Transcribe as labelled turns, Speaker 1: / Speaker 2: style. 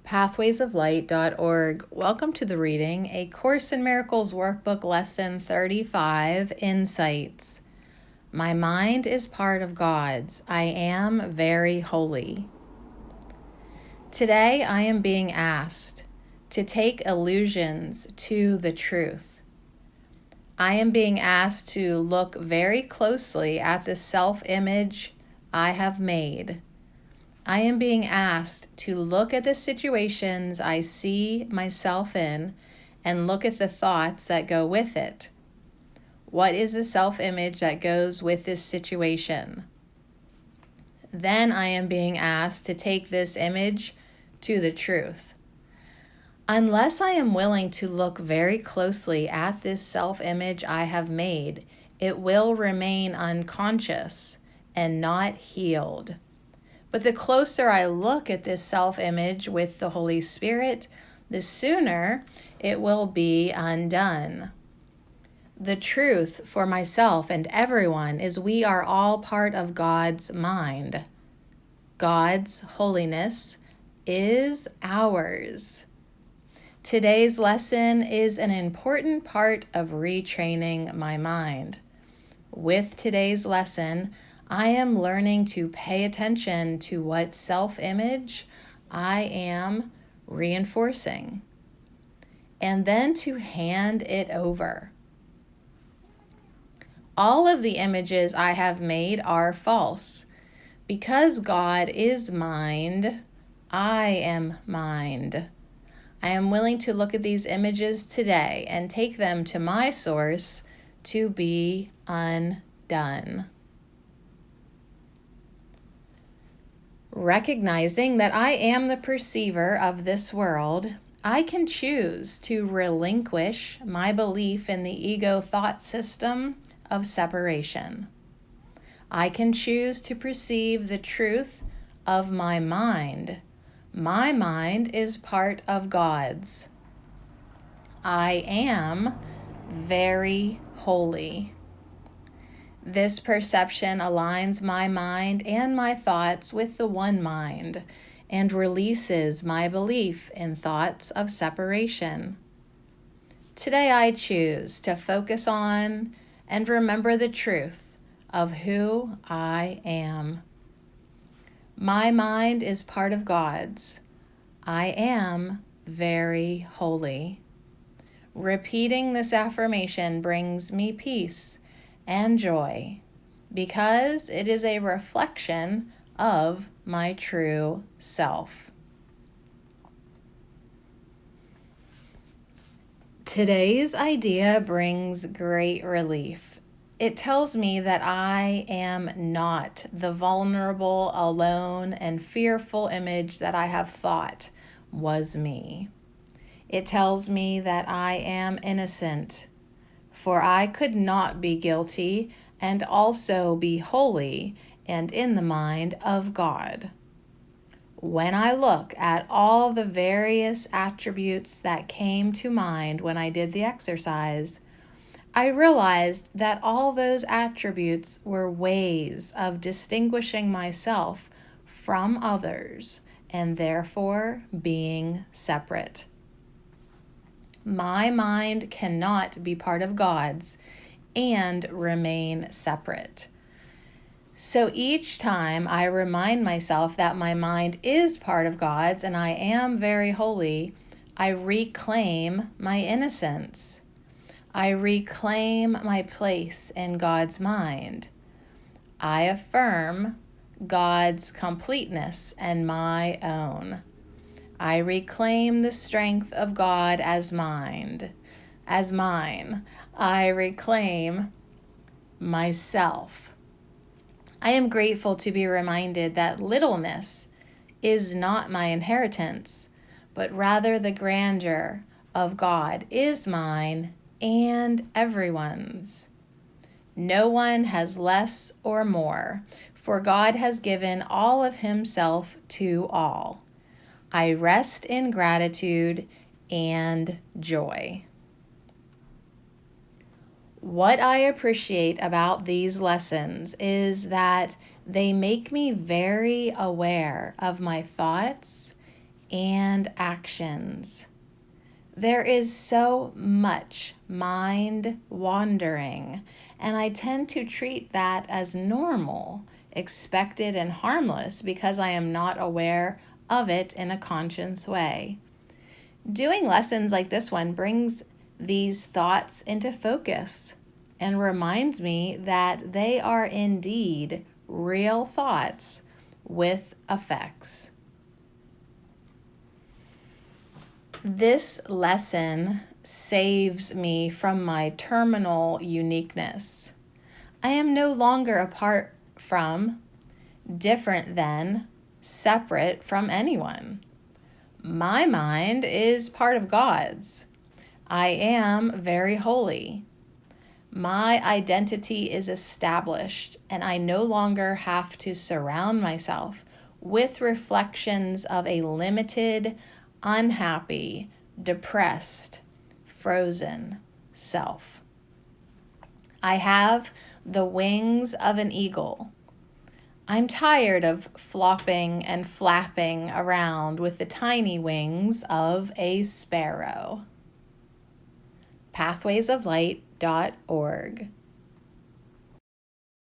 Speaker 1: pathwaysoflight.org. Welcome to the reading, A Course in Miracles Workbook Lesson 35, Insights. My mind is part of God's. I am very holy. Today I am being asked to take illusions to the truth. I am being asked to look very closely at the self-image I have made. I am being asked to look at the situations I see myself in and look at the thoughts that go with it. What is the self-image that goes with this situation? Then I am being asked to take this image to the truth. Unless I am willing to look very closely at this self-image I have made, it will remain unconscious and not healed. But the closer I look at this self-image with the Holy Spirit, the sooner it will be undone. The truth for myself and everyone is we are all part of God's mind. God's holiness is ours. Today's lesson is an important part of retraining my mind. With today's lesson, I am learning to pay attention to what self-image I am reinforcing, and then to hand it over. All of the images I have made are false. Because God is mind, I am mind. I am willing to look at these images today and take them to my source to be undone. Recognizing that I am the perceiver of this world, I can choose to relinquish my belief in the ego thought system of separation. I can choose to perceive the truth of my mind. My mind is part of God's. I am very holy. This perception aligns my mind and my thoughts with the one mind and releases my belief in thoughts of separation. Today I choose to focus on and remember the truth of who I am. My mind is part of God's. I am very holy. Repeating this affirmation brings me peace and joy because it is a reflection of my true self. Today's idea brings great relief. It tells me that I am not the vulnerable, alone, and fearful image that I have thought was me. It tells me that I am innocent, for I could not be guilty and also be holy and in the mind of God. When I look at all the various attributes that came to mind when I did the exercise, I realized that all those attributes were ways of distinguishing myself from others and therefore being separate. My mind cannot be part of God's and remain separate. So each time I remind myself that my mind is part of God's and I am very holy, I reclaim my innocence. I reclaim my place in God's mind. I affirm God's completeness and my own. I reclaim the strength of God as mine. I reclaim myself. I am grateful to be reminded that littleness is not my inheritance, but rather the grandeur of God is mine and everyone's. No one has less or more, for God has given all of himself to all. I rest in gratitude and joy. What I appreciate about these lessons is that they make me very aware of my thoughts and actions. There is so much mind wandering, and I tend to treat that as normal, expected, and harmless because I am not aware of it in a conscious way. Doing lessons like this one brings these thoughts into focus and reminds me that they are indeed real thoughts with effects. This lesson saves me from my terminal uniqueness. I am no longer apart from, different than, separate from anyone. My mind is part of God's. I am very holy. My identity is established, and I no longer have to surround myself with reflections of a limited, unhappy, depressed, frozen self. I have the wings of an eagle. I'm tired of flopping and flapping around with the tiny wings of a sparrow. pathwaysoflight.org